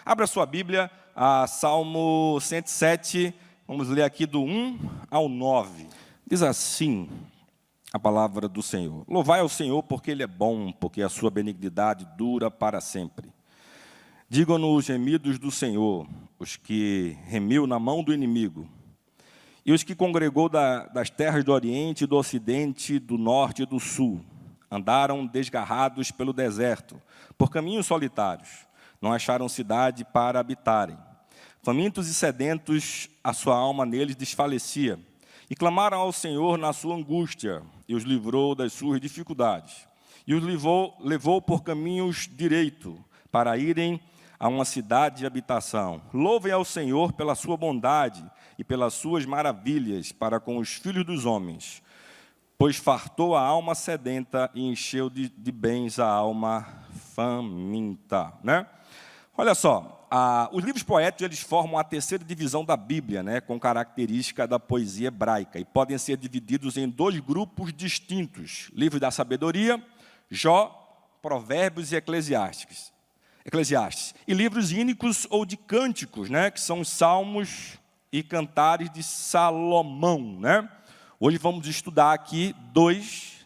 Abra sua Bíblia, a Salmo 107, vamos ler aqui do 1 ao 9. Diz assim a palavra do Senhor. Louvai ao Senhor porque Ele é bom, porque a sua benignidade dura para sempre. Digam-no os gemidos do Senhor, os que remiu na mão do inimigo, e os que congregou das terras do Oriente, do Ocidente, do Norte e do Sul. Andaram desgarrados pelo deserto, por caminhos solitários. Não acharam cidade para habitarem. Famintos e sedentos, a sua alma neles desfalecia. E clamaram ao Senhor na sua angústia, e os livrou das suas dificuldades. E os levou por caminhos direito, para irem a uma cidade de habitação. Louvem ao Senhor pela sua bondade e pelas suas maravilhas para com os filhos dos homens. Pois fartou a alma sedenta e encheu de bens a alma faminta. Né? Olha só, os livros poéticos eles formam a terceira divisão da Bíblia, né, com característica da poesia hebraica, e podem ser divididos em dois grupos distintos: livros da sabedoria, Jó, Provérbios e Eclesiastes, e livros ínicos ou de cânticos, né, que são os Salmos e Cantares de Salomão. Né? Hoje vamos estudar aqui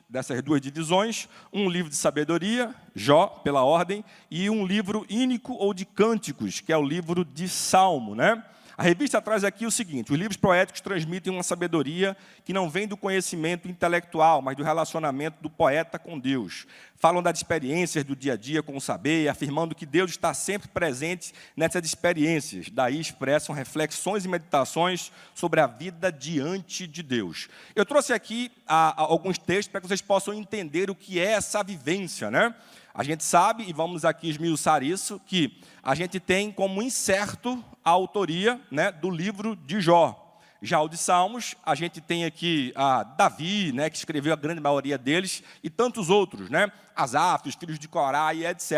dessas duas divisões, um livro de sabedoria, Jó, pela ordem, e um livro ínico ou de cânticos, que é o livro de Salmo. Né? A revista traz aqui o seguinte: os livros poéticos transmitem uma sabedoria que não vem do conhecimento intelectual, mas do relacionamento do poeta com Deus. Falam das experiências do dia a dia com o saber, afirmando que Deus está sempre presente nessas experiências. Daí expressam reflexões e meditações sobre a vida diante de Deus. Eu trouxe aqui alguns textos para que vocês possam entender o que é essa vivência, né? A gente sabe, e vamos aqui esmiuçar isso, que a gente tem como incerto a autoria, né, do livro de Jó. Já o de Salmos, a gente tem aqui Davi, né, que escreveu a grande maioria deles, e tantos outros, né, Asaf, os filhos de Corá e etc.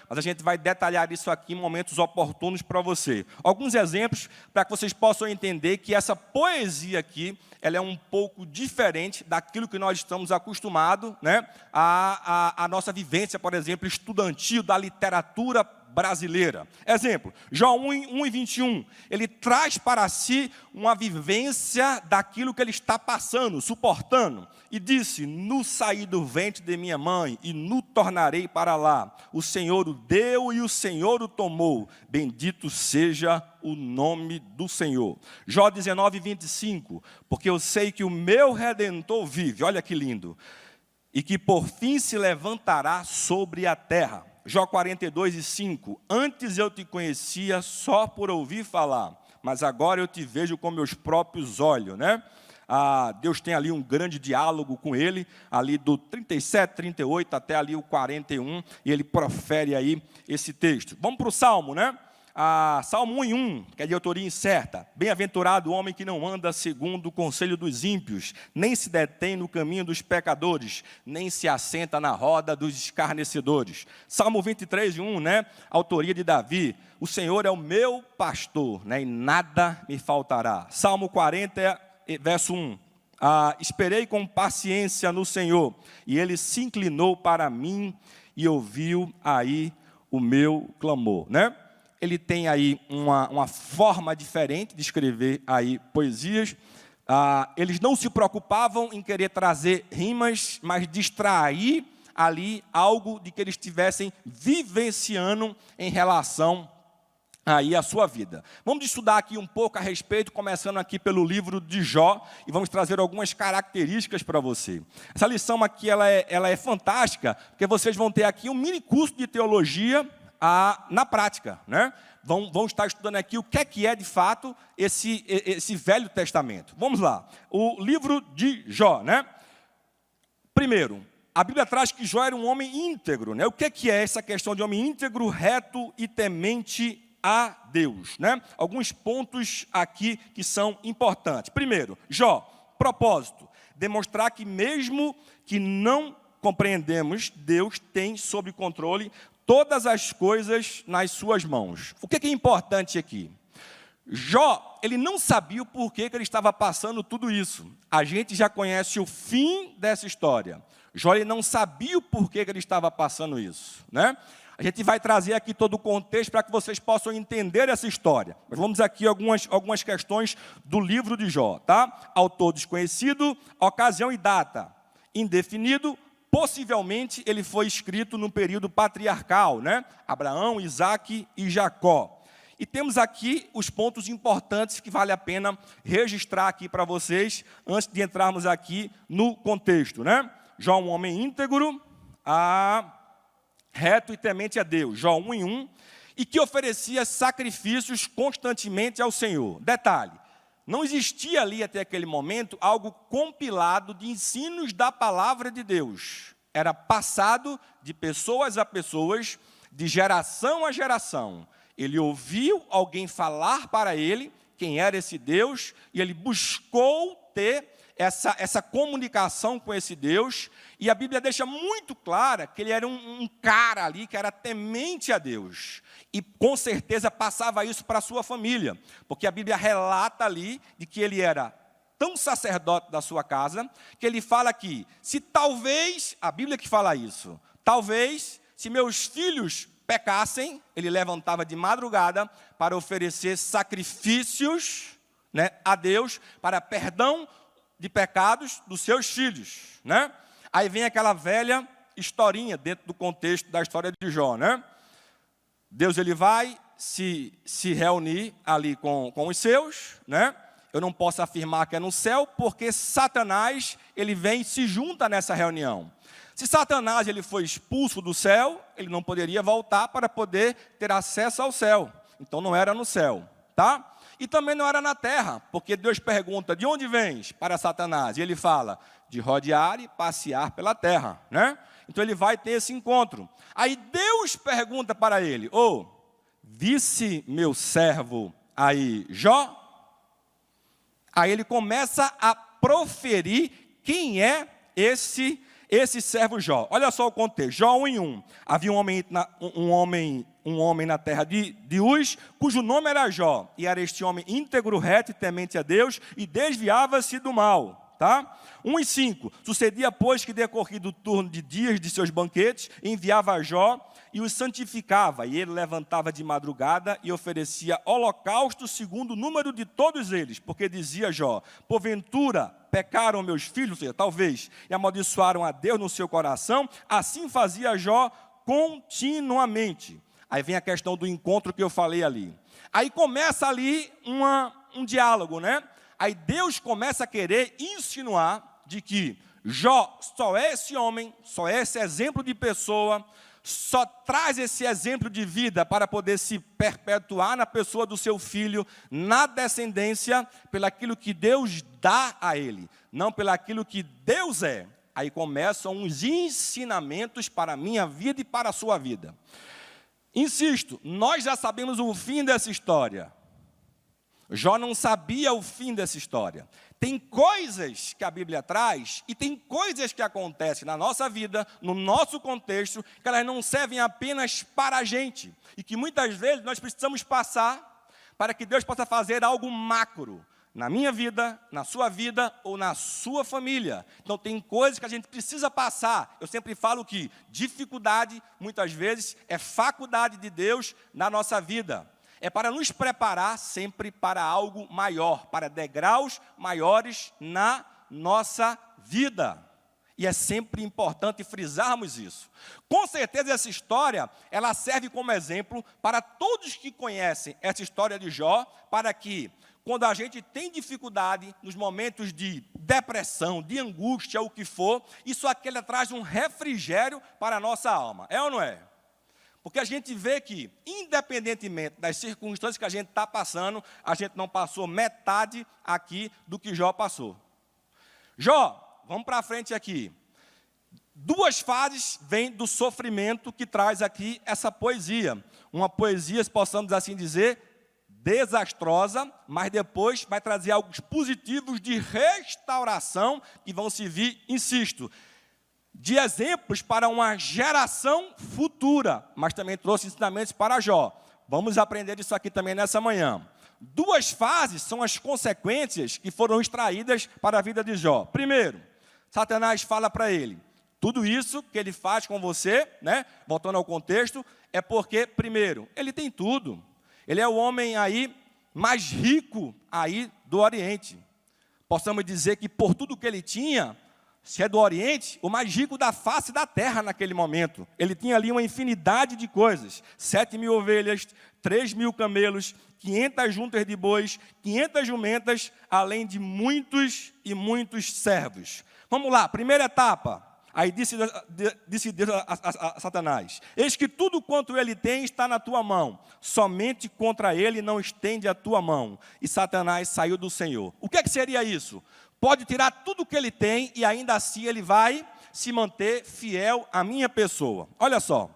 Mas a gente vai detalhar isso aqui em momentos oportunos para você. Alguns exemplos para que vocês possam entender que essa poesia aqui, ela é um pouco diferente daquilo que nós estamos acostumados, né, a nossa vivência, por exemplo, estudantil da literatura brasileira. Exemplo, Jó 1 e 21, ele traz para si uma vivência daquilo que ele está passando, suportando, e disse: no saí do ventre de minha mãe, e no tornarei para lá. O Senhor o deu e o Senhor o tomou. Bendito seja o nome do Senhor. Jó 19, 25, porque eu sei que o meu Redentor vive, olha que lindo, e que por fim se levantará sobre a terra. Jó 42 e 5, antes eu te conhecia só por ouvir falar, mas agora eu te vejo com meus próprios olhos. Né? Deus tem ali um grande diálogo com ele, ali do 37, 38 até ali o 41, e ele profere aí esse texto. Vamos para o Salmo, né? Salmo 1 e 1, que é de autoria incerta. Bem-aventurado o homem que não anda segundo o conselho dos ímpios, nem se detém no caminho dos pecadores, nem se assenta na roda dos escarnecedores. Salmo 23, 1, né? Autoria de Davi. O Senhor é o meu pastor, né? E nada me faltará. Salmo 40, verso 1. Esperei com paciência no Senhor, e Ele se inclinou para mim e ouviu aí o meu clamor, né? Ele tem aí uma forma diferente de escrever aí poesias. Eles não se preocupavam em querer trazer rimas, mas distrair ali algo de que eles estivessem vivenciando em relação aí à sua vida. Vamos estudar aqui um pouco a respeito, começando aqui pelo livro de Jó, e vamos trazer algumas características para você. Essa lição aqui ela é fantástica, porque vocês vão ter aqui um mini curso de teologia na prática, né? Vão estar estudando aqui o que é de fato esse Velho Testamento. Vamos lá, o livro de Jó, né? Primeiro, a Bíblia traz que Jó era um homem íntegro, né? O que é essa questão de homem íntegro, reto e temente a Deus, né? Alguns pontos aqui que são importantes. Primeiro, Jó, propósito, demonstrar que mesmo que não compreendemos, Deus tem sob controle todas as coisas nas suas mãos. O que é importante aqui? Jó, ele não sabia o porquê que ele estava passando tudo isso. A gente já conhece o fim dessa história. Jó, ele não sabia o porquê que ele estava passando isso, né? A gente vai trazer aqui todo o contexto para que vocês possam entender essa história. Mas vamos aqui algumas questões do livro de Jó, tá? Autor desconhecido, ocasião e data indefinido. Possivelmente ele foi escrito no período patriarcal, né? Abraão, Isaque e Jacó. E temos aqui os pontos importantes que vale a pena registrar aqui para vocês, antes de entrarmos aqui no contexto, né? Jó, um homem íntegro, reto e temente a Deus, Jó 1:1, e que oferecia sacrifícios constantemente ao Senhor. Detalhe, não existia ali até aquele momento algo compilado de ensinos da palavra de Deus. Era passado de pessoas a pessoas, de geração a geração. Ele ouviu alguém falar para ele quem era esse Deus, e ele buscou ter essa comunicação com esse Deus, e a Bíblia deixa muito clara que ele era um cara ali que era temente a Deus, e com certeza passava isso para a sua família, porque a Bíblia relata ali de que ele era tão sacerdote da sua casa, que ele fala aqui, se talvez, a Bíblia que fala isso, talvez, se meus filhos pecassem, ele levantava de madrugada para oferecer sacrifícios, né, a Deus, para perdão de pecados dos seus filhos, né? Aí vem aquela velha historinha dentro do contexto da história de Jó, né? Deus ele vai se reunir ali com os seus, né? Eu não posso afirmar que é no céu, porque Satanás ele vem e se junta nessa reunião. Se Satanás ele foi expulso do céu, ele não poderia voltar para poder ter acesso ao céu. Então não era no céu, tá? E também não era na terra, porque Deus pergunta, de onde vens? Para Satanás. E ele fala, de rodear e passear pela terra, né? Então ele vai ter esse encontro. Aí Deus pergunta para ele, visse meu servo aí, Jó? Aí ele começa a proferir quem é esse servo Jó. Olha só o contexto, Jó 1:1. Havia um homem na terra de Uz, cujo nome era Jó, e era este homem íntegro, reto e temente a Deus, e desviava-se do mal. Tá? 1:5. Sucedia, pois, que decorrido o turno de dias de seus banquetes, enviava a Jó e os santificava, e ele levantava de madrugada e oferecia holocausto segundo o número de todos eles, porque dizia Jó, porventura pecaram meus filhos, ou seja, talvez, e amaldiçoaram a Deus no seu coração, assim fazia Jó continuamente. Aí vem a questão do encontro que eu falei ali. Aí começa ali um diálogo, né? Aí Deus começa a querer insinuar de que Jó só é esse homem, só é esse exemplo de pessoa, só traz esse exemplo de vida para poder se perpetuar na pessoa do seu filho, na descendência, pelaquilo que Deus dá a ele, não pelaquilo que Deus é. Aí começam os ensinamentos para a minha vida e para a sua vida. Insisto, nós já sabemos o fim dessa história. Jó não sabia o fim dessa história. Tem coisas que a Bíblia traz e tem coisas que acontecem na nossa vida, no nosso contexto, que elas não servem apenas para a gente. E que muitas vezes nós precisamos passar para que Deus possa fazer algo macro na minha vida, na sua vida ou na sua família. Então tem coisas que a gente precisa passar. Eu sempre falo que dificuldade, muitas vezes, é faculdade de Deus na nossa vida. É para nos preparar sempre para algo maior, para degraus maiores na nossa vida. E é sempre importante frisarmos isso. Com certeza essa história, ela serve como exemplo para todos que conhecem essa história de Jó, para que, quando a gente tem dificuldade, nos momentos de depressão, de angústia, o que for, isso aqui traz um refrigério para a nossa alma. É ou não é? Porque a gente vê que, independentemente das circunstâncias que a gente está passando, a gente não passou metade aqui do que Jó passou. Jó, vamos para frente aqui. Duas fases vêm do sofrimento que traz aqui essa poesia. Uma poesia, se possamos assim dizer, desastrosa, mas depois vai trazer algo positivos de restauração que vão servir, insisto, de exemplos para uma geração futura, mas também trouxe ensinamentos para Jó. Vamos aprender isso aqui também nessa manhã. Duas fases são as consequências que foram extraídas para a vida de Jó. Primeiro, Satanás fala para ele, Tudo isso que ele faz com você, né, voltando ao contexto, é porque, primeiro, ele tem tudo. Ele é o homem aí mais rico aí do Oriente. Possamos dizer que por tudo que ele tinha, se é do Oriente, o mais rico da face da terra naquele momento. Ele tinha ali uma infinidade de coisas. 7.000 ovelhas, 3.000 camelos, 500 juntas de bois, 500 jumentas, além de muitos e muitos servos. Vamos lá, primeira etapa. Aí disse Deus a Satanás: eis que tudo quanto ele tem está na tua mão, somente contra ele não estende a tua mão. E Satanás saiu do Senhor. O que é que seria isso? Pode tirar tudo que ele tem e ainda assim ele vai se manter fiel à minha pessoa. Olha só,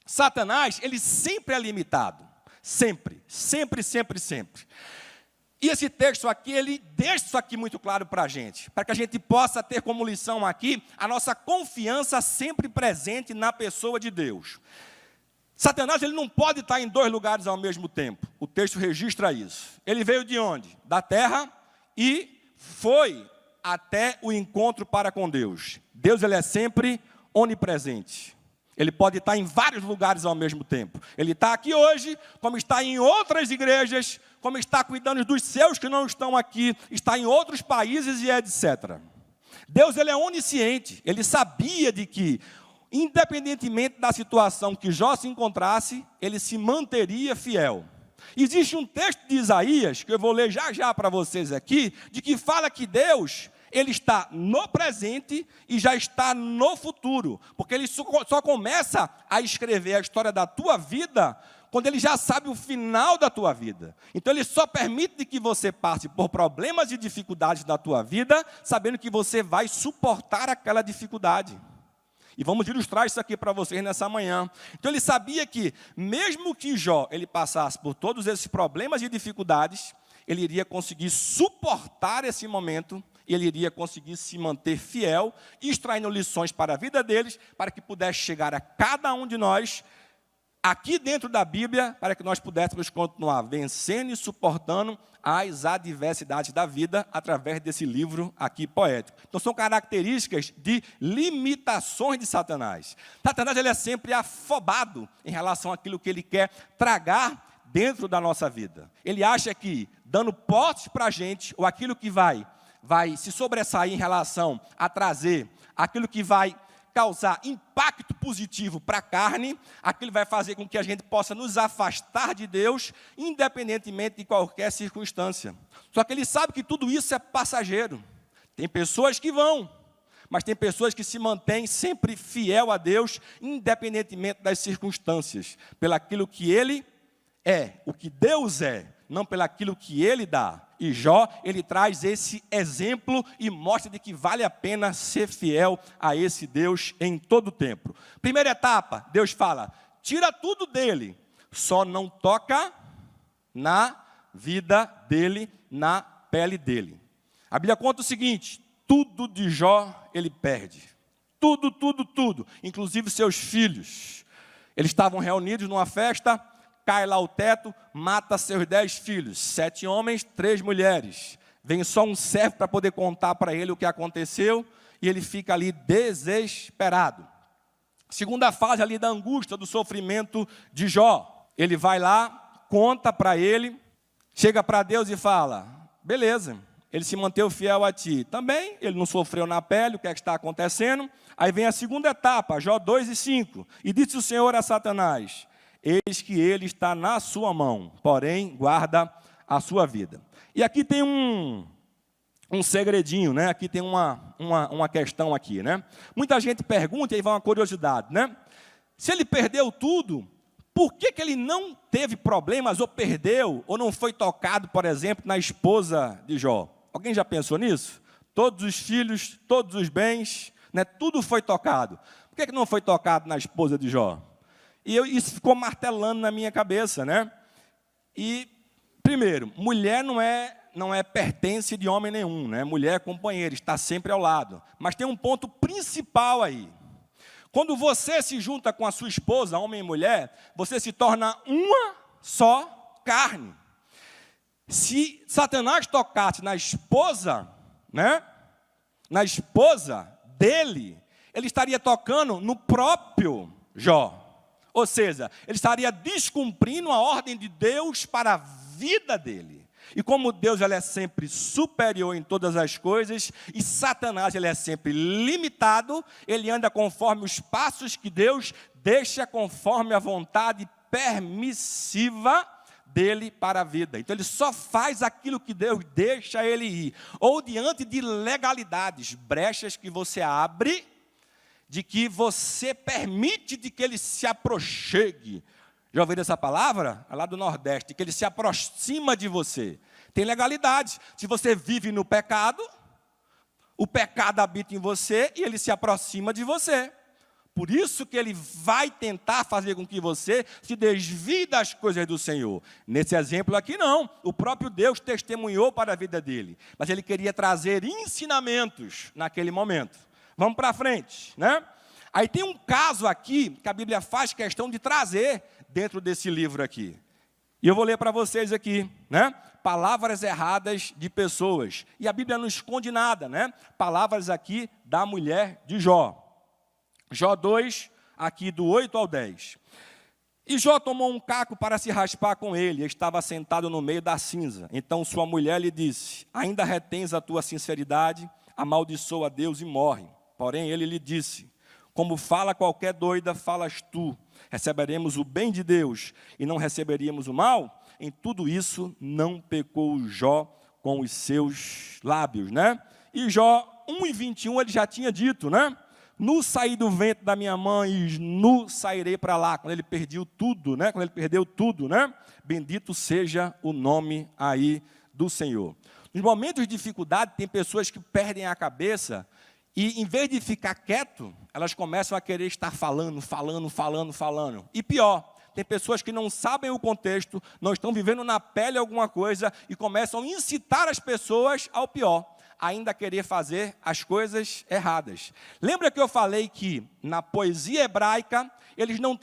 Satanás, ele sempre é limitado. Sempre, sempre, sempre, sempre. E esse texto aqui, ele deixa isso aqui muito claro para a gente, para que a gente possa ter como lição aqui a nossa confiança sempre presente na pessoa de Deus. Satanás, ele não pode estar em dois lugares ao mesmo tempo. O texto registra isso. Ele veio de onde? Da terra e foi até o encontro para com Deus. Deus, ele é sempre onipresente. Ele pode estar em vários lugares ao mesmo tempo. Ele está aqui hoje, como está em outras igrejas, como está cuidando dos seus que não estão aqui, está em outros países e etc. Deus, ele é onisciente. Ele sabia de que, independentemente da situação que Jó se encontrasse, ele se manteria fiel. Existe um texto de Isaías, que eu vou ler já já para vocês aqui, de que fala que Deus, ele está no presente e já está no futuro, porque ele só começa a escrever a história da tua vida quando ele já sabe o final da tua vida. Então ele só permite que você passe por problemas e dificuldades da tua vida, sabendo que você vai suportar aquela dificuldade. E vamos ilustrar isso aqui para vocês nessa manhã. Então ele sabia que, mesmo que Jó ele passasse por todos esses problemas e dificuldades, ele iria conseguir suportar esse momento, e ele iria conseguir se manter fiel, extraindo lições para a vida deles, para que pudesse chegar a cada um de nós, aqui dentro da Bíblia, para que nós pudéssemos continuar vencendo e suportando as adversidades da vida, através desse livro aqui poético. Então são características de limitações de Satanás. Satanás, ele é sempre afobado em relação àquilo que ele quer tragar dentro da nossa vida. Ele acha que, dando potes para a gente, ou aquilo que vai se sobressair em relação a trazer aquilo que vai causar impacto positivo para a carne, aquilo vai fazer com que a gente possa nos afastar de Deus, independentemente de qualquer circunstância. Só que ele sabe que tudo isso é passageiro. Tem pessoas que vão, mas tem pessoas que se mantêm sempre fiel a Deus, independentemente das circunstâncias, pelaquilo que ele é, o que Deus é, não pelaquilo que ele dá. E Jó, ele traz esse exemplo e mostra de que vale a pena ser fiel a esse Deus em todo o tempo. Primeira etapa, Deus fala: tira tudo dele, só não toca na vida dele, na pele dele. A Bíblia conta o seguinte: tudo de Jó ele perde. Tudo, tudo, tudo, inclusive seus filhos. Eles estavam reunidos numa festa, cai lá o teto, mata seus 10 filhos, 7 homens, 3 mulheres. Vem só um servo para poder contar para ele o que aconteceu, e ele fica ali desesperado. Segunda fase ali da angústia, do sofrimento de Jó. Ele vai lá, conta para ele, chega para Deus e fala: beleza, ele se manteve fiel a ti. Também ele não sofreu na pele, o que é que está acontecendo? Aí vem a segunda etapa, Jó 2:5. E disse o Senhor a Satanás: eis que ele está na sua mão, porém guarda a sua vida. E aqui tem um segredinho, né? Aqui tem uma questão aqui, né? Muita gente pergunta, e aí vai uma curiosidade, né? Se ele perdeu tudo, por que ele não teve problemas, ou perdeu, ou não foi tocado, por exemplo, na esposa de Jó? Alguém já pensou nisso? Todos os filhos, todos os bens, né? Tudo foi tocado. Por que não foi tocado na esposa de Jó? E isso ficou martelando na minha cabeça, né? E, primeiro, mulher não é pertence de homem nenhum, né? Mulher é companheira, está sempre ao lado. Mas tem um ponto principal aí. Quando você se junta com a sua esposa, homem e mulher, você se torna uma só carne. Se Satanás tocasse na esposa, né? Na esposa dele, ele estaria tocando no próprio Jó. Ou seja, ele estaria descumprindo a ordem de Deus para a vida dele. E como Deus ele é sempre superior em todas as coisas, e Satanás ele é sempre limitado, ele anda conforme os passos que Deus deixa, conforme a vontade permissiva dele para a vida. Então ele só faz aquilo que Deus deixa ele ir. Ou diante de legalidades, brechas que você abre, de que você permite de que ele se aproxime. Já ouviram essa palavra? É lá do Nordeste, que ele se aproxima de você. Tem legalidade. Se você vive no pecado, o pecado habita em você e ele se aproxima de você. Por isso que ele vai tentar fazer com que você se desvie das coisas do Senhor. Nesse exemplo aqui não. O próprio Deus testemunhou para a vida dele. Mas ele queria trazer ensinamentos naquele momento. Vamos para frente, né? Aí tem um caso aqui que a Bíblia faz questão de trazer dentro desse livro aqui. E eu vou ler para vocês aqui, né? Palavras erradas de pessoas. E a Bíblia não esconde nada, né? Palavras aqui da mulher de Jó. Jó 2, aqui do 8 ao 10. E Jó tomou um caco para se raspar com ele, e estava sentado no meio da cinza. Então sua mulher lhe disse: ainda retens a tua sinceridade? Amaldiçoa a Deus e morre. Porém ele lhe disse: como fala qualquer doida, falas tu. Receberemos o bem de Deus e não receberíamos o mal? Em tudo isso não pecou Jó com os seus lábios, né? E Jó 1:21 ele já tinha dito, né? Nu saí do ventre da minha mãe e nu sairei para lá. Quando ele perdeu tudo, né? Quando ele perdeu tudo, né? Bendito seja o nome aí do Senhor. Nos momentos de dificuldade, tem pessoas que perdem a cabeça e, em vez de ficar quieto, elas começam a querer estar falando. E pior, tem pessoas que não sabem o contexto, não estão vivendo na pele alguma coisa e começam a incitar as pessoas ao pior, ainda querer fazer as coisas erradas. Lembra que eu falei que na poesia hebraica, eles não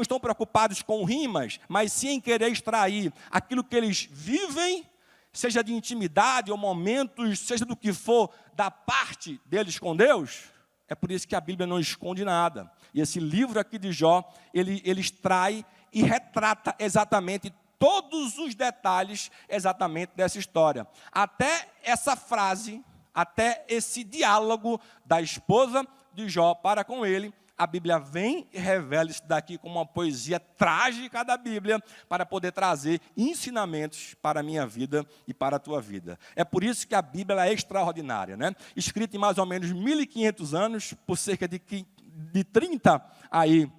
estão preocupados com rimas, mas sim em querer extrair aquilo que eles vivem, seja de intimidade ou momentos, seja do que for, da parte deles com Deus? É por isso que a Bíblia não esconde nada. E esse livro aqui de Jó, ele extrai e retrata exatamente todos os detalhes exatamente dessa história. Até essa frase, até esse diálogo da esposa de Jó para com ele, a Bíblia vem e revela isso daqui como uma poesia trágica da Bíblia, para poder trazer ensinamentos para a minha vida e para a tua vida. É por isso que a Bíblia é extraordinária, né? Escrita em mais ou menos 1500 anos, por cerca de 30 aí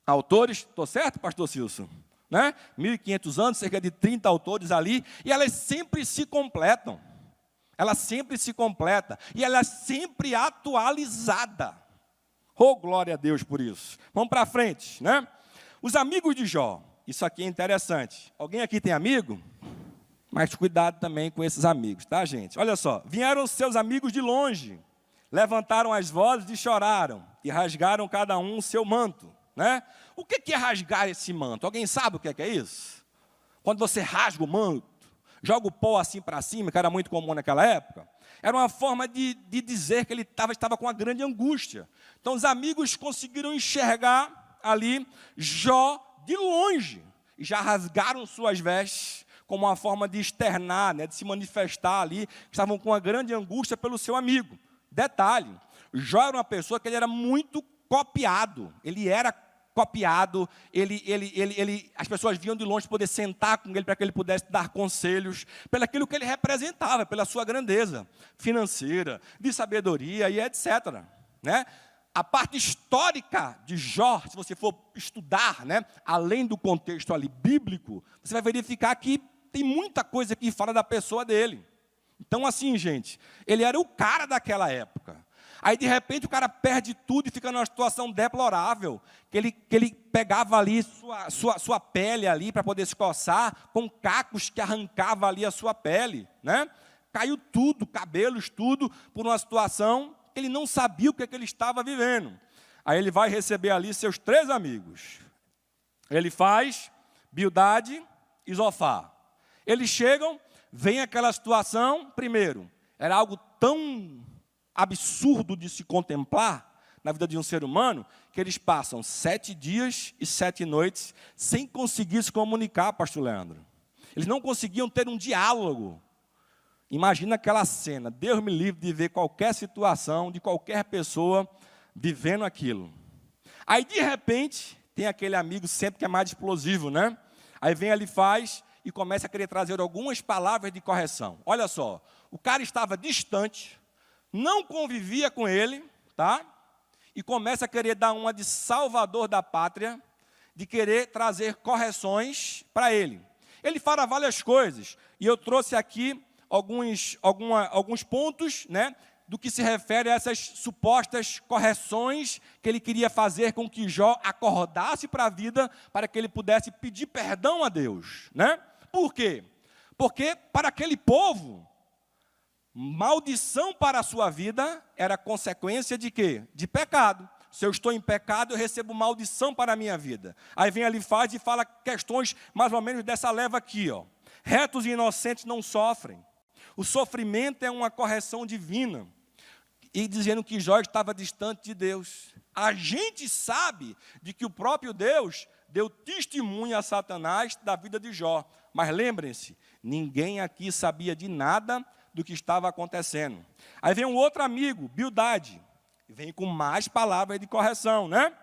autores. Estou certo, pastor Silson? Né? 1500 anos, cerca de 30 autores ali, e elas sempre se completam. Ela sempre se completa, e ela é sempre atualizada. Oh, glória a Deus por isso. Vamos para frente, né? Os amigos de Jó. Isso aqui é interessante. Alguém aqui tem amigo? Mas cuidado também com esses amigos, tá, gente? Olha só. Vieram seus amigos de longe, levantaram as vozes e choraram, e rasgaram cada um o seu manto, né? O que é rasgar esse manto? Alguém sabe o que é isso? Quando você rasga o manto, joga o pó assim para cima, que era muito comum naquela época, era uma forma de dizer que ele estava com uma grande angústia. Então os amigos conseguiram enxergar ali Jó de longe, e já rasgaram suas vestes, como uma forma de externar, né, de se manifestar ali, que estavam com uma grande angústia pelo seu amigo. Detalhe, Jó era uma pessoa que ele era muito copiado, ele era copiado, as pessoas vinham de longe poder sentar com ele para que ele pudesse dar conselhos, pelo aquilo que ele representava, pela sua grandeza financeira, de sabedoria e etc. Né? A parte histórica de Jó, se você for estudar, né, além do contexto ali bíblico, você vai verificar que tem muita coisa que fala da pessoa dele. Então, assim, gente, ele era o cara daquela época. Aí, de repente, o cara perde tudo e fica numa situação deplorável, que ele pegava ali sua pele ali para poder se coçar, com cacos que arrancava ali a sua pele, né? Caiu tudo, cabelos, tudo, por uma situação que ele não sabia o que ele estava vivendo. Aí ele vai receber ali seus 3 amigos. Ele faz Bildade e Zofar. Eles chegam, vem aquela situação, primeiro, era algo tão absurdo de se contemplar, na vida de um ser humano, que eles passam 7 dias e 7 noites sem conseguir se comunicar, pastor Leandro. Eles não conseguiam ter um diálogo. Imagina aquela cena, Deus me livre de ver qualquer situação, de qualquer pessoa vivendo aquilo. Aí, de repente, tem aquele amigo sempre que é mais explosivo, né? Aí vem ali, faz e começa a querer trazer algumas palavras de correção. Olha só, o cara estava distante, não convivia com ele, tá? E começa a querer dar uma de salvador da pátria, de querer trazer correções para ele. Ele fala várias coisas, e eu trouxe aqui alguns pontos, né, do que se refere a essas supostas correções que ele queria fazer com que Jó acordasse para a vida, para que ele pudesse pedir perdão a Deus, né? Por quê? Porque para aquele povo, maldição para a sua vida era consequência de quê? De pecado. Se eu estou em pecado, eu recebo maldição para a minha vida. Aí vem ali, faz e fala questões mais ou menos dessa leva aqui, ó. Retos e inocentes não sofrem. O sofrimento é uma correção divina. E dizendo que Jó estava distante de Deus. A gente sabe de que o próprio Deus deu testemunho a Satanás da vida de Jó. Mas lembrem-se, ninguém aqui sabia de nada do que estava acontecendo. Aí vem um outro amigo, Bildade, vem com mais palavras de correção, né?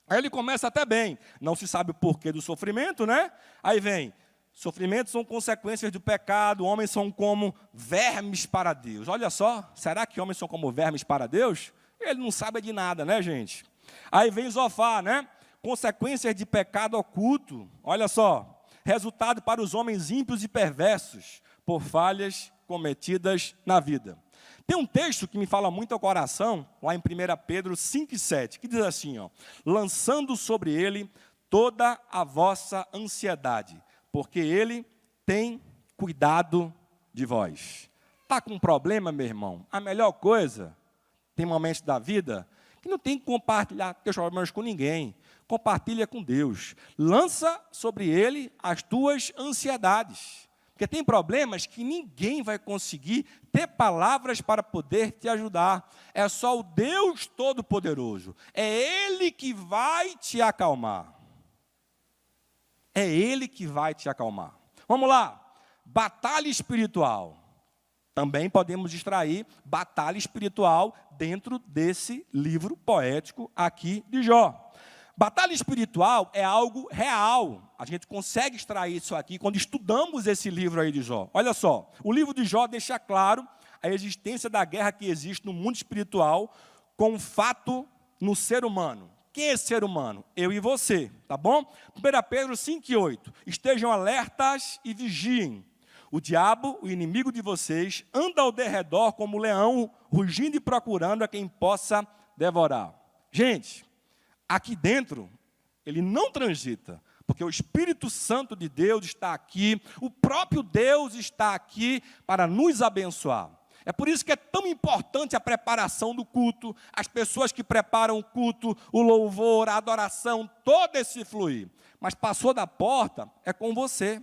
Aí ele começa até bem, não se sabe o porquê do sofrimento, né? Aí vem, sofrimentos são consequências do pecado, homens são como vermes para Deus. Olha só, será que homens são como vermes para Deus? Ele não sabe de nada, né, gente? Aí vem Zofar, né? Consequências de pecado oculto, olha só. Resultado para os homens ímpios e perversos, por falhas cometidas na vida. Tem um texto que me fala muito ao coração, lá em 1 Pedro 5,7, que diz assim, ó, lançando sobre ele toda a vossa ansiedade, porque ele tem cuidado de vós. Está com um problema, meu irmão? A melhor coisa, tem momentos da vida, que não tem que compartilhar teus problemas com ninguém. Compartilha com Deus. Lança sobre ele as tuas ansiedades. Porque tem problemas que ninguém vai conseguir ter palavras para poder te ajudar. É só o Deus Todo-Poderoso. É Ele que vai te acalmar. É Ele que vai te acalmar. Vamos lá. Batalha espiritual. Também podemos extrair batalha espiritual dentro desse livro poético aqui de Jó. Batalha espiritual é algo real. A gente consegue extrair isso aqui quando estudamos esse livro aí de Jó. Olha só, o livro de Jó deixa claro a existência da guerra que existe no mundo espiritual com um fato no ser humano. Quem é esse ser humano? Eu e você, tá bom? 1 Pedro 5,8. Estejam alertas e vigiem. O diabo, o inimigo de vocês, anda ao derredor como um leão, rugindo e procurando a quem possa devorar. Gente, aqui dentro, ele não transita, porque o Espírito Santo de Deus está aqui, o próprio Deus está aqui para nos abençoar. É por isso que é tão importante a preparação do culto, as pessoas que preparam o culto, o louvor, a adoração, todo esse fluir. Mas passou da porta, é com você.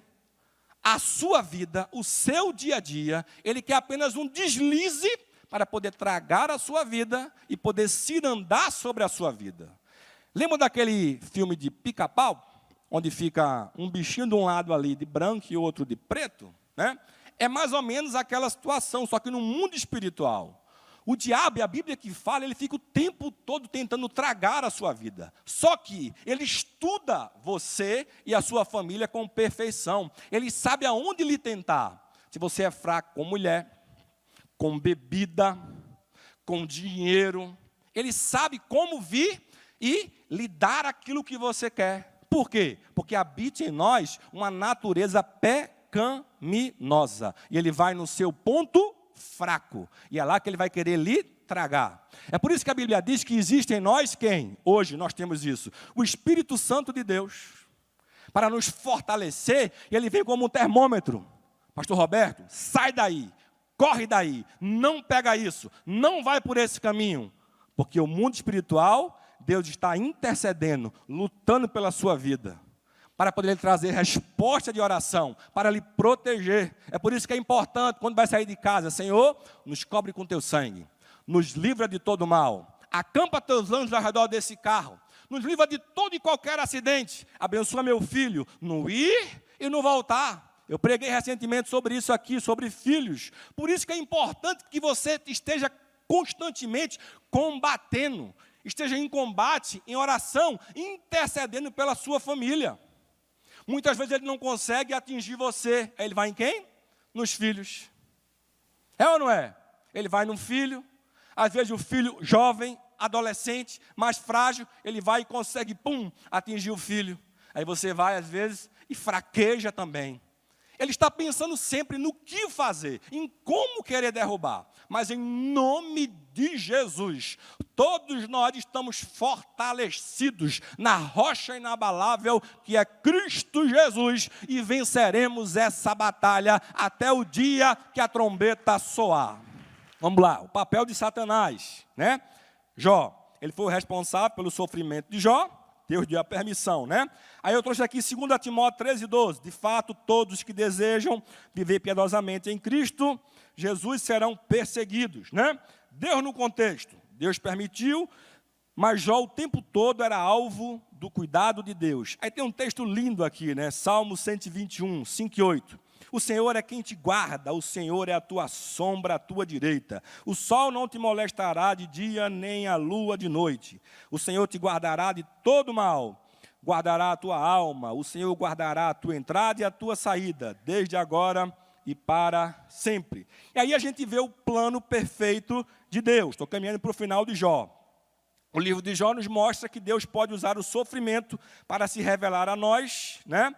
A sua vida, o seu dia a dia, ele quer apenas um deslize para poder tragar a sua vida e poder cirandar sobre a sua vida. Lembra daquele filme de Pica-Pau? Onde fica um bichinho de um lado ali de branco e outro de preto? Né? É mais ou menos aquela situação, só que no mundo espiritual. O diabo, e a Bíblia que fala, ele fica o tempo todo tentando tragar a sua vida. Só que ele estuda você e a sua família com perfeição. Ele sabe aonde lhe tentar. Se você é fraco com mulher, com bebida, com dinheiro, ele sabe como vir e lhe dar aquilo que você quer. Por quê? Porque habita em nós uma natureza pecaminosa. E ele vai no seu ponto fraco. E é lá que ele vai querer lhe tragar. É por isso que a Bíblia diz que existe em nós quem? Hoje nós temos isso. O Espírito Santo de Deus. Para nos fortalecer, e ele vem como um termômetro. Pastor Roberto, sai daí. Corre daí. Não pega isso. Não vai por esse caminho. Porque o mundo espiritual, Deus está intercedendo, lutando pela sua vida, para poder lhe trazer resposta de oração, para lhe proteger. É por isso que é importante, quando vai sair de casa, Senhor, nos cobre com teu sangue, nos livra de todo mal, acampa teus anjos ao redor desse carro, nos livra de todo e qualquer acidente, abençoa meu filho no ir e no voltar. Eu preguei recentemente sobre isso aqui, sobre filhos. Por isso que é importante que você esteja constantemente combatendo, esteja em combate, em oração, intercedendo pela sua família. Muitas vezes ele não consegue atingir você. Ele vai em quem? Nos filhos. É ou não é? Ele vai no filho, às vezes o filho jovem, adolescente, mais frágil, ele vai e consegue, atingir o filho. Aí você vai, às vezes, e fraqueja também. Ele está pensando sempre no que fazer, em como querer derrubar. Mas em nome de Jesus, todos nós estamos fortalecidos na rocha inabalável que é Cristo Jesus e venceremos essa batalha até o dia que a trombeta soar. Vamos lá, o papel de Satanás, né? Jó, ele foi o responsável pelo sofrimento de Jó. Deus deu a permissão, né? Aí eu trouxe aqui 2 Timóteo 13:12. De fato, todos que desejam viver piedosamente em Cristo Jesus serão perseguidos, né? Deus no contexto. Deus permitiu, mas Jó o tempo todo era alvo do cuidado de Deus. Aí tem um texto lindo aqui, né? Salmo 121, 5 e 8. O Senhor é quem te guarda, o Senhor é a tua sombra à tua direita. O sol não te molestará de dia, nem a lua de noite. O Senhor te guardará de todo mal, guardará a tua alma. O Senhor guardará a tua entrada e a tua saída, desde agora e para sempre. E aí a gente vê o plano perfeito de Deus. Estou caminhando para o final de Jó. O livro de Jó nos mostra que Deus pode usar o sofrimento para se revelar a nós, né?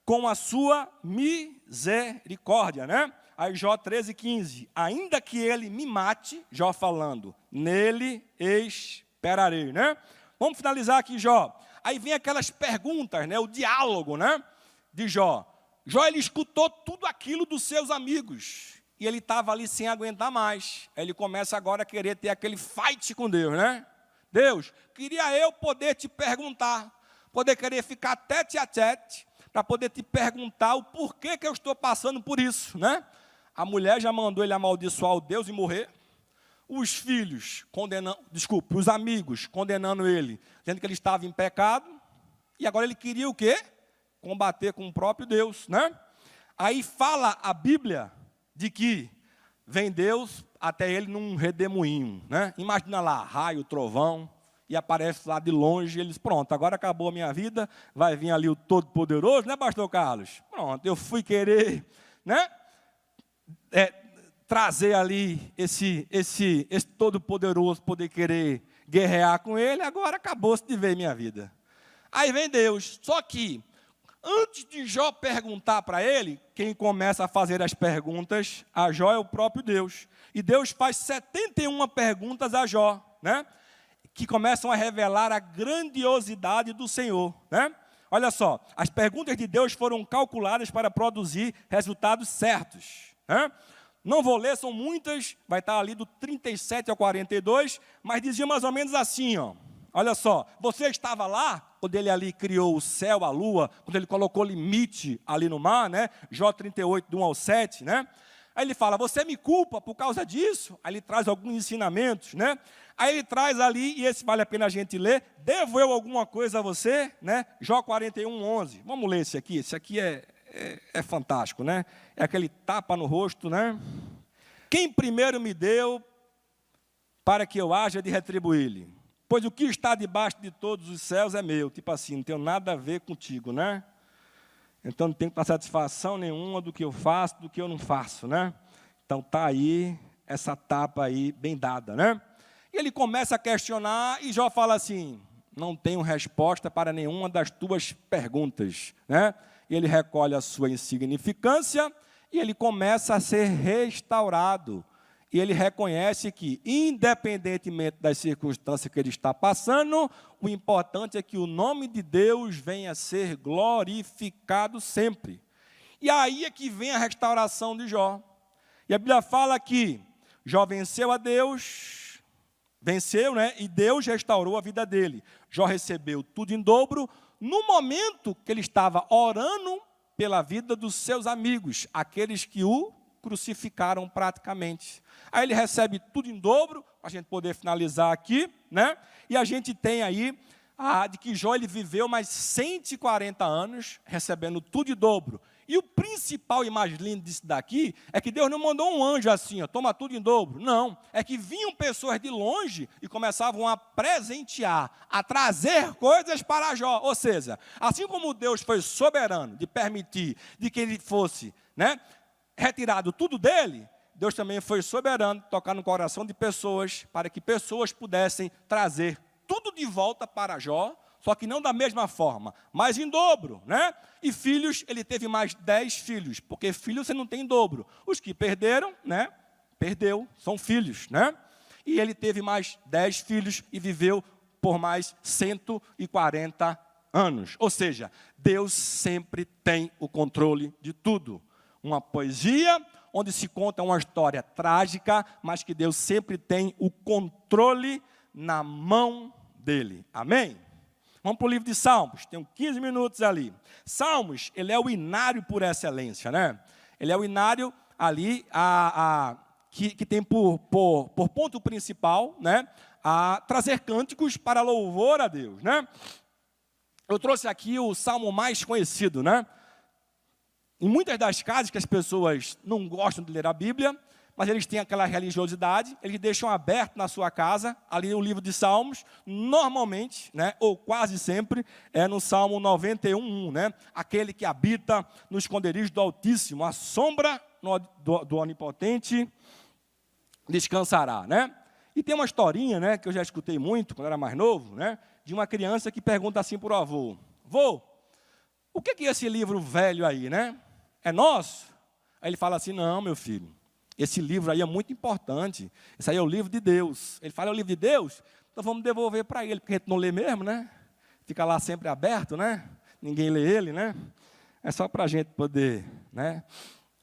Com a sua misericórdia, né? Aí Jó 13:15, ainda que ele me mate, Jó falando, nele esperarei, né? Vamos finalizar aqui, Jó. Aí vem aquelas perguntas, né? O diálogo, né? De Jó. Jó, ele escutou tudo aquilo dos seus amigos, e ele estava ali sem aguentar mais. Aí ele começa agora a querer ter aquele fight com Deus, né? Deus, queria eu poder te perguntar, poder querer ficar tete a tete, para poder te perguntar o porquê que eu estou passando por isso, né? A mulher já mandou ele amaldiçoar o Deus e morrer. Os filhos os amigos condenando ele, dizendo que ele estava em pecado. E agora ele queria o quê? Combater com o próprio Deus, né? Aí fala a Bíblia de que vem Deus até ele num redemoinho, né? Imagina lá, raio, trovão. E aparece lá de longe, e eles, pronto, agora acabou a minha vida, vai vir ali o Todo-Poderoso, né, pastor Carlos? Pronto, eu fui querer, né, trazer ali esse Todo-Poderoso, poder querer guerrear com ele, agora acabou-se de ver minha vida. Aí vem Deus, só que, antes de Jó perguntar para ele, quem começa a fazer as perguntas a Jó é o próprio Deus. E Deus faz 71 perguntas a Jó, né? Que começam a revelar a grandiosidade do Senhor, né? Olha só, as perguntas de Deus foram calculadas para produzir resultados certos, né? Não vou ler, são muitas, vai estar ali do 37 ao 42, mas dizia mais ou menos assim, ó. Olha só, você estava lá, quando ele ali criou o céu, a lua, quando ele colocou limite ali no mar, né? Jó 38, do 1 ao 7, né? Aí ele fala, você me culpa por causa disso? Aí ele traz alguns ensinamentos, né? Aí ele traz ali, e esse vale a pena a gente ler, devo eu alguma coisa a você? Né? Jó 41, 11. Vamos ler esse aqui é fantástico, né? É aquele tapa no rosto, né? Quem primeiro me deu para que eu haja de retribuir-lhe? Pois o que está debaixo de todos os céus é meu. Tipo assim, não tem nada a ver contigo, né? Então não tem que dar satisfação nenhuma do que eu faço, do que eu não faço, né? Então está aí, essa tapa aí bem dada, né? E ele começa a questionar e Jó fala assim, não tenho resposta para nenhuma das tuas perguntas, né? E ele recolhe a sua insignificância e ele começa a ser restaurado. E ele reconhece que, independentemente das circunstâncias que ele está passando, o importante é que o nome de Deus venha a ser glorificado sempre. E aí é que vem a restauração de Jó. E a Bíblia fala que Jó venceu a Deus, venceu, né? E Deus restaurou a vida dele. Jó recebeu tudo em dobro no momento que ele estava orando pela vida dos seus amigos, aqueles que o crucificaram praticamente. Aí ele recebe tudo em dobro, para a gente poder finalizar aqui, né? E a gente tem aí de que Jó ele viveu mais 140 anos, recebendo tudo em dobro. E o principal e mais lindo disso daqui é que Deus não mandou um anjo assim, ó, toma tudo em dobro. Não, é que vinham pessoas de longe e começavam a presentear, a trazer coisas para Jó. Ou seja, assim como Deus foi soberano de permitir de que ele fosse, né, retirado tudo dele, Deus também foi soberano de tocar no coração de pessoas para que pessoas pudessem trazer tudo de volta para Jó, só que não da mesma forma, mas em dobro, né? E filhos, ele teve mais 10 filhos, porque filhos você não tem em dobro. Os que perderam, né? Perdeu, são filhos, né? E ele teve mais 10 filhos e viveu por mais 140 anos. Ou seja, Deus sempre tem o controle de tudo. Uma poesia onde se conta uma história trágica, mas que Deus sempre tem o controle na mão dele. Amém? Vamos para o livro de Salmos, tem 15 minutos ali. Salmos, ele é o inário por excelência, né? Ele é o inário ali que tem por ponto principal, né, a trazer cânticos para louvor a Deus, né? Eu trouxe aqui o salmo mais conhecido, né? Em muitas das casas que as pessoas não gostam de ler a Bíblia, mas eles têm aquela religiosidade, eles deixam aberto na sua casa, ali o livro de Salmos, normalmente, né, ou quase sempre, é no Salmo 91, né, aquele que habita no esconderijo do Altíssimo, a sombra do Onipotente descansará, né? E tem uma historinha, né, que eu já escutei muito, quando eu era mais novo, né, de uma criança que pergunta assim para o avô: vô, o que é esse livro velho aí, né? É nosso? Aí ele fala assim: não, meu filho, esse livro aí é muito importante. Esse aí é o livro de Deus. Ele fala: é o livro de Deus? Então vamos devolver para ele, porque a gente não lê mesmo, né? Fica lá sempre aberto, né? Ninguém lê ele, né? É só para a gente poder, né,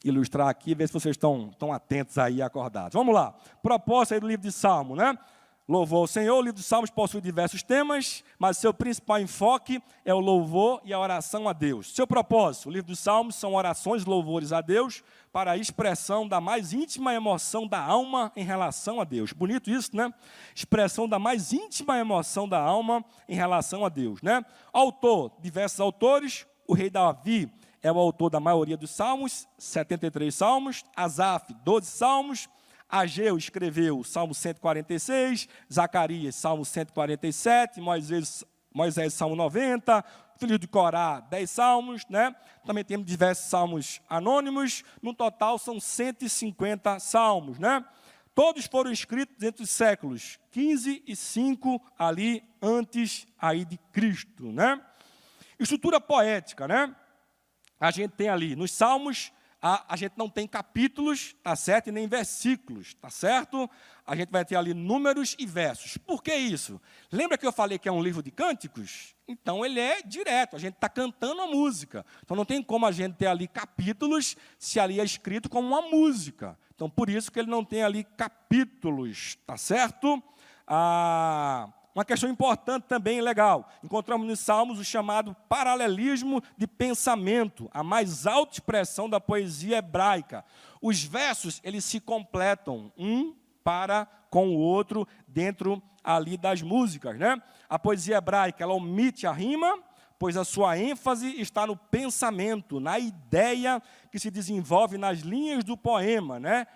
ilustrar aqui, ver se vocês estão atentos aí e acordados. Vamos lá. Proposta aí do livro de Salmo, né? Louvor ao Senhor. O livro de Salmos possui diversos temas, mas seu principal enfoque é o louvor e a oração a Deus. Seu propósito: o livro dos Salmos são orações, louvores a Deus, para a expressão da mais íntima emoção da alma em relação a Deus. Bonito isso, né? Expressão da mais íntima emoção da alma em relação a Deus, né? Autor: diversos autores. O rei Davi é o autor da maioria dos salmos, 73 salmos. Asaf, 12 salmos. Ageu escreveu o Salmo 146, Zacarias, Salmo 147, Moisés, Salmo 90, filho de Corá, 10 salmos, né? Também temos diversos salmos anônimos, no total são 150 salmos, né? Todos foram escritos entre os séculos 15 e 5, ali antes aí de Cristo, né? Estrutura poética, né? A gente tem ali, nos salmos, a gente não tem capítulos, tá certo? E nem versículos, tá certo? A gente vai ter ali números e versos. Por que isso? Lembra que eu falei que é um livro de cânticos? Então, ele é direto, a gente está cantando a música. Então, não tem como a gente ter ali capítulos, se ali é escrito como uma música. Então, por isso que ele não tem ali capítulos, tá certo? Uma questão importante também, legal. Encontramos nos Salmos o chamado paralelismo de pensamento, a mais alta expressão da poesia hebraica. Os versos, eles se completam, um para com o outro, dentro ali das músicas, né? A poesia hebraica, ela omite a rima, pois a sua ênfase está no pensamento, na ideia que se desenvolve nas linhas do poema, né?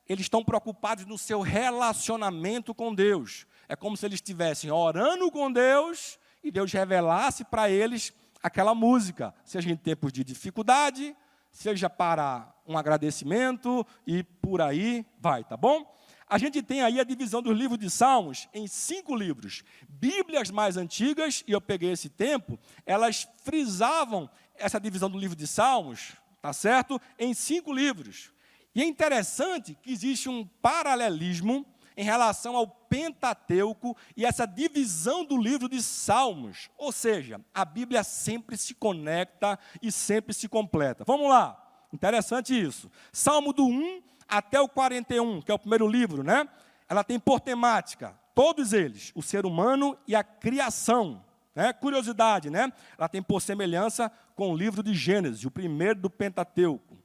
Eles estão preocupados no seu relacionamento com Deus. É como se eles estivessem orando com Deus e Deus revelasse para eles aquela música, seja em tempos de dificuldade, seja para um agradecimento e por aí vai, tá bom? A gente tem aí a divisão dos livros de Salmos em 5 livros. Bíblias mais antigas, e eu peguei esse tempo, elas frisavam essa divisão do livro de Salmos, tá certo? Em 5 livros. E é interessante que existe um paralelismo em relação ao Pentateuco e essa divisão do livro de Salmos. Ou seja, a Bíblia sempre se conecta e sempre se completa. Vamos lá, interessante isso. Salmo do 1 até o 41, que é o primeiro livro, né? Ela tem por temática, todos eles, o ser humano e a criação. Né? Curiosidade, né? Ela tem por semelhança com o livro de Gênesis, o primeiro do Pentateuco.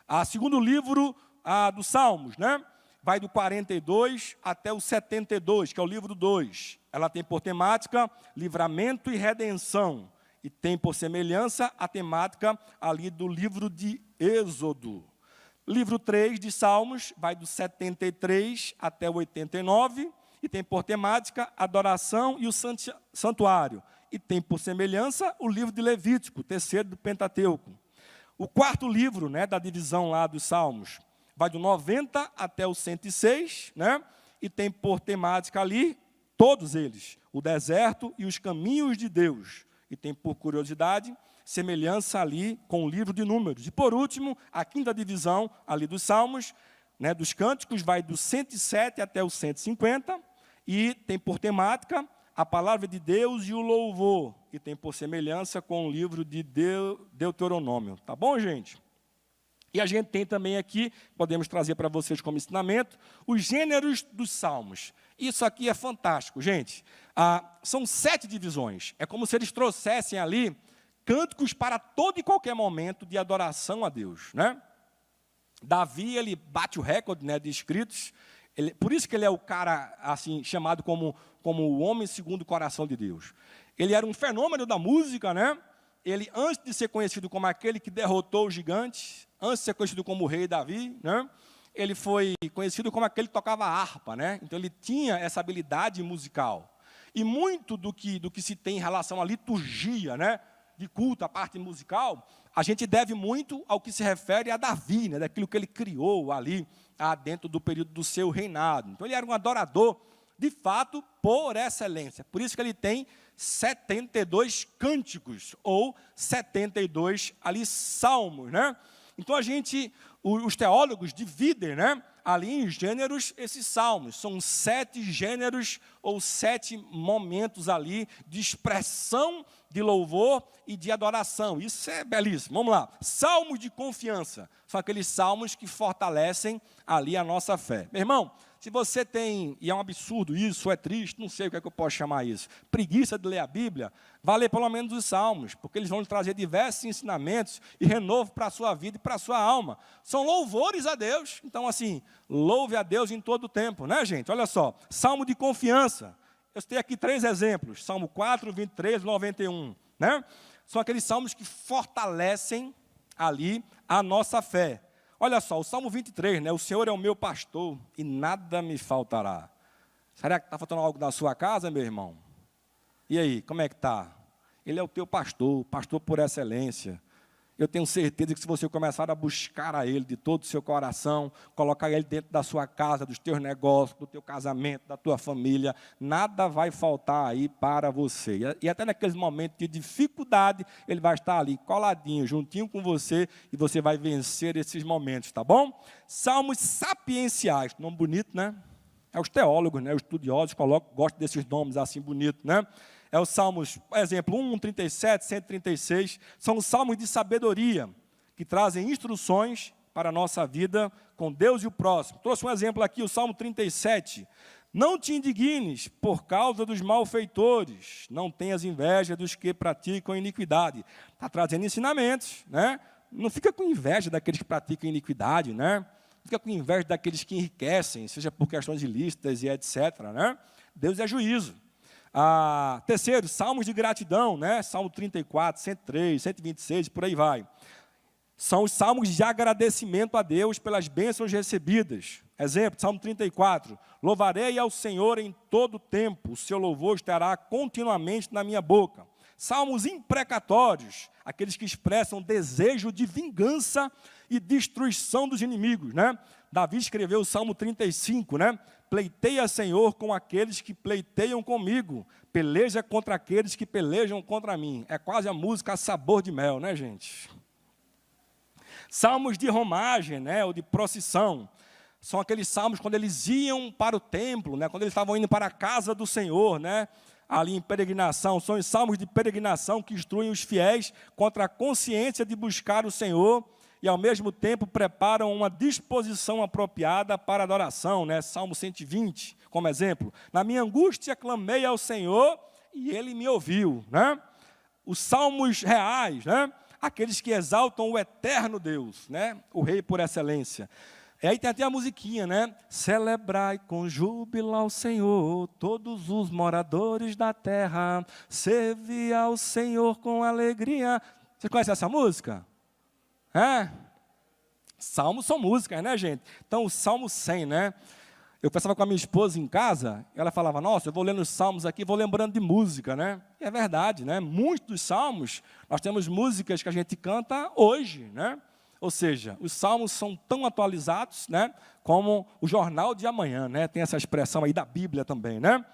O segundo livro dos Salmos, né? Vai do 42 até o 72, que é o livro 2. Ela tem por temática livramento e redenção. E tem por semelhança a temática ali do livro de Êxodo. Livro 3 de Salmos vai do 73 até o 89. E tem por temática adoração e o santuário. E tem por semelhança o livro de Levítico, o terceiro do Pentateuco. O quarto livro, né, da divisão lá dos Salmos vai do 90 até o 106, né? E tem por temática ali, todos eles, o deserto e os caminhos de Deus. E tem por curiosidade, semelhança ali com o livro de Números. E por último, a quinta divisão ali dos Salmos, né, dos Cânticos, vai do 107 até o 150, e tem por temática a palavra de Deus e o louvor. E tem por semelhança com o livro de Deuteronômio. Tá bom, gente? E a gente tem também aqui, podemos trazer para vocês como ensinamento, os gêneros dos salmos. Isso aqui é fantástico, gente. São 7 divisões. É como se eles trouxessem ali cânticos para todo e qualquer momento de adoração a Deus, né? Davi, ele bate o recorde, né, de escritos. Por isso que ele é o cara assim, chamado como o homem segundo o coração de Deus. Ele era um fenômeno da música, né? Ele, antes de ser conhecido como aquele que derrotou os gigantes, antes de ser conhecido como o rei Davi, né? Ele foi conhecido como aquele que tocava harpa, né? Então ele tinha essa habilidade musical. E muito do que se tem em relação à liturgia, né, de culto, a parte musical, a gente deve muito ao que se refere a Davi, né, daquilo que ele criou ali dentro do período do seu reinado. Então ele era um adorador, de fato, por excelência. Por isso que ele tem 72 cânticos, ou 72 ali salmos, né? Então os teólogos dividem, né, ali em gêneros esses salmos. São 7 gêneros ou 7 momentos ali de expressão de louvor e de adoração. Isso é belíssimo. Vamos lá. Salmos de confiança. São aqueles salmos que fortalecem ali a nossa fé. Meu irmão, se você tem, e é um absurdo isso, é triste, não sei o que é que eu posso chamar isso, preguiça de ler a Bíblia, vá ler pelo menos os salmos, porque eles vão lhe trazer diversos ensinamentos e renovo para a sua vida e para a sua alma. São louvores a Deus. Então, assim, louve a Deus em todo o tempo, né, gente? Olha só, salmo de confiança. Eu citei aqui 3 exemplos, Salmo 4, 23, 91, né? São aqueles salmos que fortalecem ali a nossa fé. Olha só, o Salmo 23, né? O Senhor é o meu pastor e nada me faltará. Será que está faltando algo na sua casa, meu irmão? E aí, como é que está? Ele é o teu pastor, pastor por excelência. Eu tenho certeza que se você começar a buscar a Ele de todo o seu coração, colocar Ele dentro da sua casa, dos teus negócios, do teu casamento, da tua família, nada vai faltar aí para você. E até naqueles momentos de dificuldade, Ele vai estar ali coladinho, juntinho com você, e você vai vencer esses momentos, tá bom? Salmos sapienciais, nome bonito, né? É os teólogos, né? Os estudiosos gostam desses nomes assim bonitos, né? É os salmos, por exemplo, 1, 37, 136, são os salmos de sabedoria, que trazem instruções para a nossa vida com Deus e o próximo. Trouxe um exemplo aqui, o Salmo 37. Não te indignes por causa dos malfeitores, não tenhas inveja dos que praticam iniquidade. Está trazendo ensinamentos, né? Não fica com inveja daqueles que praticam iniquidade, né? Fica com inveja daqueles que enriquecem, seja por questões ilícitas e etc., né? Deus é juízo. Terceiro, salmos de gratidão, né? Salmo 34, 103, 126, por aí vai. São os salmos de agradecimento a Deus pelas bênçãos recebidas. Exemplo, Salmo 34. Louvarei ao Senhor em todo o tempo, o seu louvor estará continuamente na minha boca. Salmos imprecatórios, aqueles que expressam desejo de vingança e destruição dos inimigos, né? Davi escreveu o Salmo 35, né? Pleiteia, Senhor, com aqueles que pleiteiam comigo, peleja contra aqueles que pelejam contra mim. É quase a música a sabor de mel, né, gente? Salmos de romagem, né, ou de procissão, são aqueles salmos quando eles iam para o templo, né, quando eles estavam indo para a casa do Senhor, né, ali em peregrinação. São os salmos de peregrinação que instruem os fiéis contra a consciência de buscar o Senhor e, ao mesmo tempo, preparam uma disposição apropriada para a adoração, né? Salmo 120, como exemplo. Na minha angústia clamei ao Senhor e Ele me ouviu, né? Os salmos reais, né? Aqueles que exaltam o eterno Deus, né? O Rei por excelência. E aí tem até a musiquinha, né? Celebrai com júbilo ao Senhor, todos os moradores da terra, servi ao Senhor com alegria. Você conhece essa música? É? Salmos são músicas, né, gente? Então, o Salmo 100, né? Eu conversava com a minha esposa em casa, ela falava, nossa, eu vou lendo os salmos aqui, vou lembrando de música, né? E é verdade, né? Muitos dos salmos, nós temos músicas que a gente canta hoje, né? Ou seja, os salmos são tão atualizados, né, como o jornal de amanhã, né? Tem essa expressão aí da Bíblia também, né?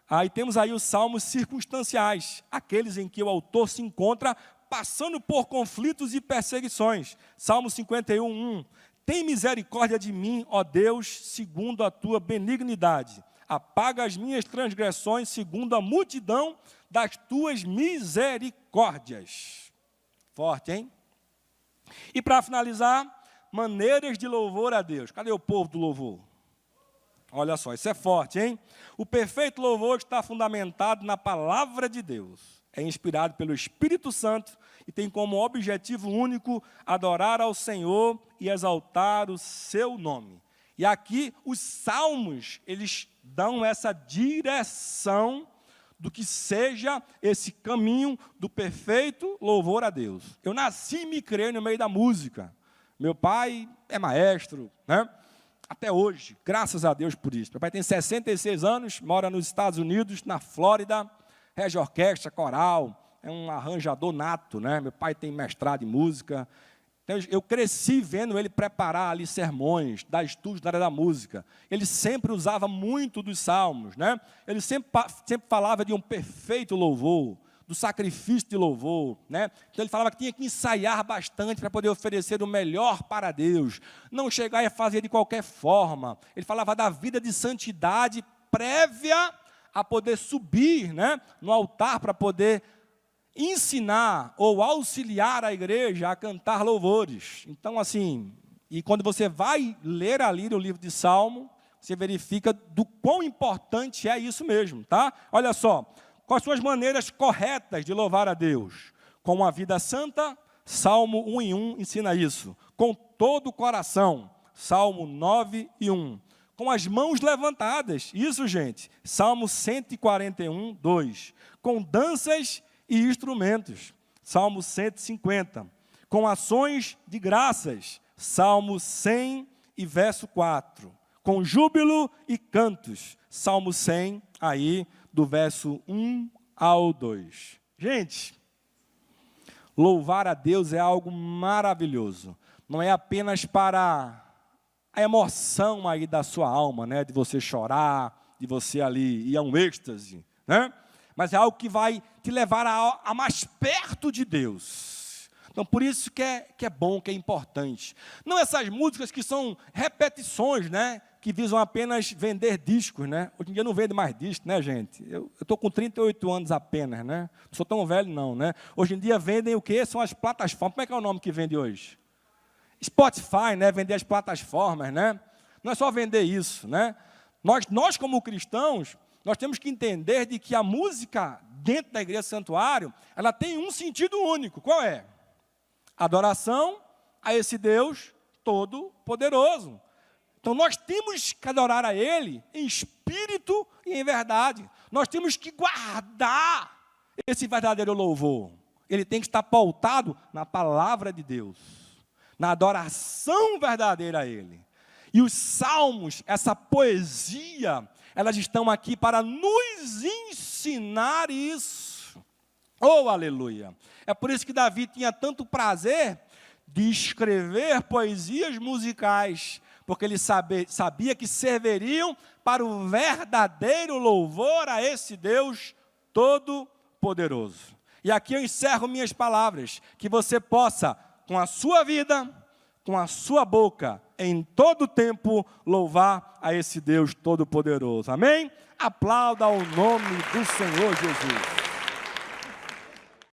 Aí temos aí os salmos circunstanciais, aqueles em que o autor se encontra passando por conflitos e perseguições. Salmo 51, 1. Tem misericórdia de mim, ó Deus, segundo a tua benignidade. Apaga as minhas transgressões, segundo a multidão das tuas misericórdias. Forte, hein? E para finalizar, maneiras de louvor a Deus. Cadê o povo do louvor? Olha só, isso é forte, hein? O perfeito louvor está fundamentado na palavra de Deus. É inspirado pelo Espírito Santo e tem como objetivo único adorar ao Senhor e exaltar o seu nome. E aqui os salmos, eles dão essa direção do que seja esse caminho do perfeito louvor a Deus. Eu nasci e me criei no meio da música. Meu pai é maestro, né? Até hoje, graças a Deus por isso. Meu pai tem 66 anos, mora nos Estados Unidos, na Flórida, rege orquestra, coral, é um arranjador nato, né? Meu pai tem mestrado em música. Então, eu cresci vendo ele preparar ali sermões, dar estudos na área da música. Ele sempre usava muito dos salmos, né? Ele sempre falava de um perfeito louvor, do sacrifício de louvor, né? Então ele falava que tinha que ensaiar bastante para poder oferecer o melhor para Deus, não chegar e fazer de qualquer forma. Ele falava da vida de santidade prévia a poder subir, né, no altar para poder ensinar ou auxiliar a igreja a cantar louvores. Então, assim, e quando você vai ler ali o livro de Salmo, você verifica do quão importante é isso mesmo, tá? Olha só, quais são as maneiras corretas de louvar a Deus? Com uma vida santa, Salmo 1:1 ensina isso. Com todo o coração, Salmo 9:1. Com as mãos levantadas, isso, gente, Salmo 141:2. Com danças e instrumentos, Salmo 150. Com ações de graças, Salmo 100 e verso 4. Com júbilo e cantos, Salmo 100, aí, do verso 1 ao 2. Gente, louvar a Deus é algo maravilhoso. Não é apenas para a emoção aí da sua alma, né? De você chorar, de você ali ir a um êxtase, né? Mas é algo que vai te levar a mais perto de Deus. Então, por isso que é bom, que é importante. Não essas músicas que são repetições, né? Que visam apenas vender discos, né? Hoje em dia não vende mais discos, né, gente? Eu estou com 38 anos apenas, né? Não sou tão velho, não, né? Hoje em dia vendem o quê? São as plataformas. Como é que é o nome que vende hoje? Spotify, né? Vender as plataformas, né? Não é só vender isso, né? Nós como cristãos, nós temos que entender de que a música dentro da igreja santuário, ela tem um sentido único. Qual é? Adoração a esse Deus todo-poderoso. Então, nós temos que adorar a Ele em espírito e em verdade. Nós temos que guardar esse verdadeiro louvor. Ele tem que estar pautado na palavra de Deus, na adoração verdadeira a Ele. E os salmos, essa poesia, elas estão aqui para nos ensinar isso. Oh, aleluia! É por isso que Davi tinha tanto prazer de escrever poesias musicais, porque ele sabia que serviriam para o verdadeiro louvor a esse Deus todo-poderoso. E aqui eu encerro minhas palavras, que você possa, com a sua vida, com a sua boca, em todo tempo, louvar a esse Deus todo-poderoso. Amém? Aplauda o nome do Senhor Jesus.